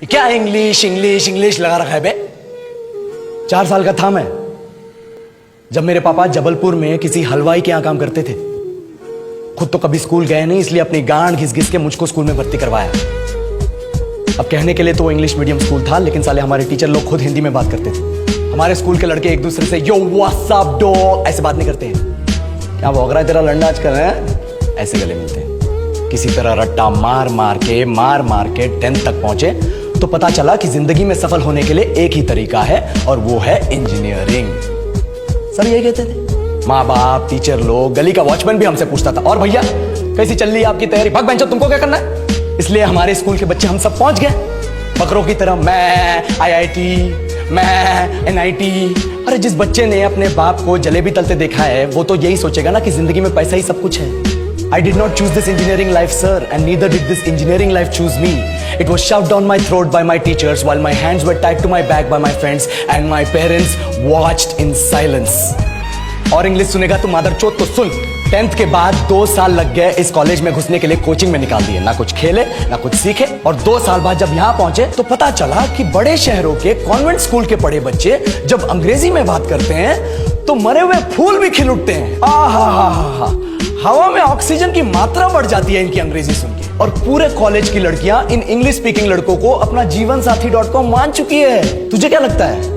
क्या English English English लगा रखा है बे। 4 साल का था मैं जब मेरे पापा जबलपुर में किसी हलवाई के यहां काम करते थे। खुद तो कभी स्कूल गए नहीं, इसलिए अपनी गांड घिस घिस के मुझको स्कूल में भर्ती करवाया। अब कहने के लिए तो वो इंग्लिश मीडियम स्कूल था, लेकिन साले हमारे टीचर लोग खुद हिंदी में बात करते थे। हमारे स्कूल के लड़के एक दूसरे से यो व्हाट्स अप डॉग ऐसे बात नहीं करते हैं। क्या भौंक रहा है तेरा लंडा आजकल है, ऐसे गले मिलते हैं। किसी तरह रट्टा मार मार के 10th तक पहुंचे तो पता चला कि जिंदगी में सफल होने के लिए एक ही तरीका है और वो है इंजीनियरिंग। सब यही कहते थे, माँ बाप, टीचर लोग, गली का वॉचमैन भी हमसे पूछता था, और भैया कैसी चल रही है आपकी तैयारी? भाग बेंचो, तुमको क्या करना है? इसलिए हमारे स्कूल के बच्चे हम सब पहुंच गए बकरों की तरह। मैं IIT, मैं NIT। अरे जिस बच्चे ने अपने बाप को जलेबी तलते देखा है वो तो यही सोचेगा ना कि जिंदगी में पैसा ही सब कुछ है। I did not choose this engineering life, sir, and neither did this engineering life choose me. It was shoved down my throat by my teachers while my hands were tied to my back by my friends and my parents watched in silence. और English सुनेगा तो मादरचोद तो सुन। 10th के बाद 2 साल लग गए इस कॉलेज में घुसने के लिए, कोचिंग में निकाल दिए। ना कुछ खेले ना कुछ सीखे, और 2 साल बाद जब यहाँ पहुंचे तो पता चला कि बड़े शहरों के कॉन्वेंट स्कूल के पढ़े बच्चे जब अंग्रेजी में बात करते हैं तो मरे हुए फूल भी खिल उठते हैं। आहा, हवा में ऑक्सीजन की मात्रा बढ़ जाती है इनकी अंग्रेजी सुन के। और पूरे कॉलेज की लड़कियां इन इंग्लिश स्पीकिंग लड़कों को अपना जीवन साथी.com मान चुकी है। तुझे क्या लगता है?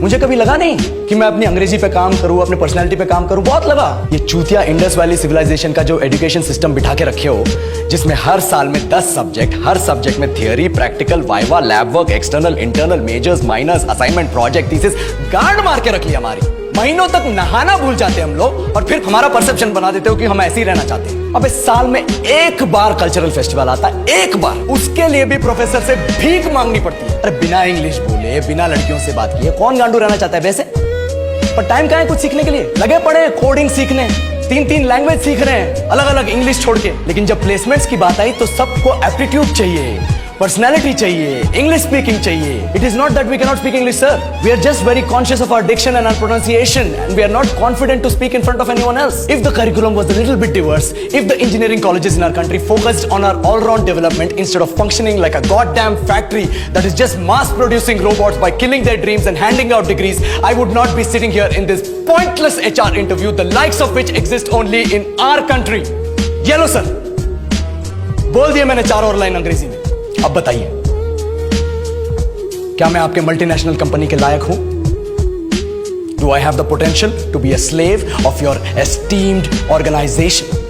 मुझे कभी लगा नहीं कि मैं अपनी अंग्रेजी पे काम करूं, अपने पर्सनालिटी पे काम करूं। बहुत लगा। ये चूतिया इंडस वैली सिविलाइजेशन का जो एजुकेशन सिस्टम बिठा के रखे हो, जिसमें हर साल में 10 सब्जेक्ट, हर सब्जेक्ट में theory, practical, viva, lab work, external, internal, majors, minors, assignment, project, thesis, गांड मार के रख लिया हमारी। महीनों तक नहाना भूल जाते हम लोग और फिर हमारा परसेप्शन बना देते हो कि हम ऐसे ही रहना चाहते हैं। अब इस साल में एक बार कल्चरल फेस्टिवल आता है, एक बार, उसके लिए भी प्रोफेसर से भीख मांगनी पड़ती है। अरे बिना इंग्लिश बोले, बिना लड़कियों से बात किए कौन गांडू रहना चाहता है वैसे? पर टाइम कहाँ है कुछ सीखने के लिए? लगे पड़े कोडिंग सीखने, 3 लैंग्वेज सीख रहे हैं अलग अलग इंग्लिश छोड़ के। लेकिन जब प्लेसमेंट्स की बात आई तो सबको एप्टीट्यूड चाहिए, पर्सनैलिटी चाहिए, इंग्लिश स्पीकिंग चाहिए। It is not that we cannot speak English, sir. We are just very conscious of our diction and our pronunciation, and we are not confident to speak in front of anyone else. If the curriculum was a little bit diverse, if the engineering colleges in our country focused on our all-round development instead of functioning like a goddamn factory that is just mass-producing robots by killing their dreams and handing out degrees, I would not be sitting here in this pointless HR interview, the likes of which exist only in our country. ये लो sir, बोल दिया मैंने 4 और line अंग्रेजी में। अब बताइए, क्या मैं आपके मल्टीनेशनल कंपनी के लायक हूं? Do I have the potential to be a slave of your esteemed organization?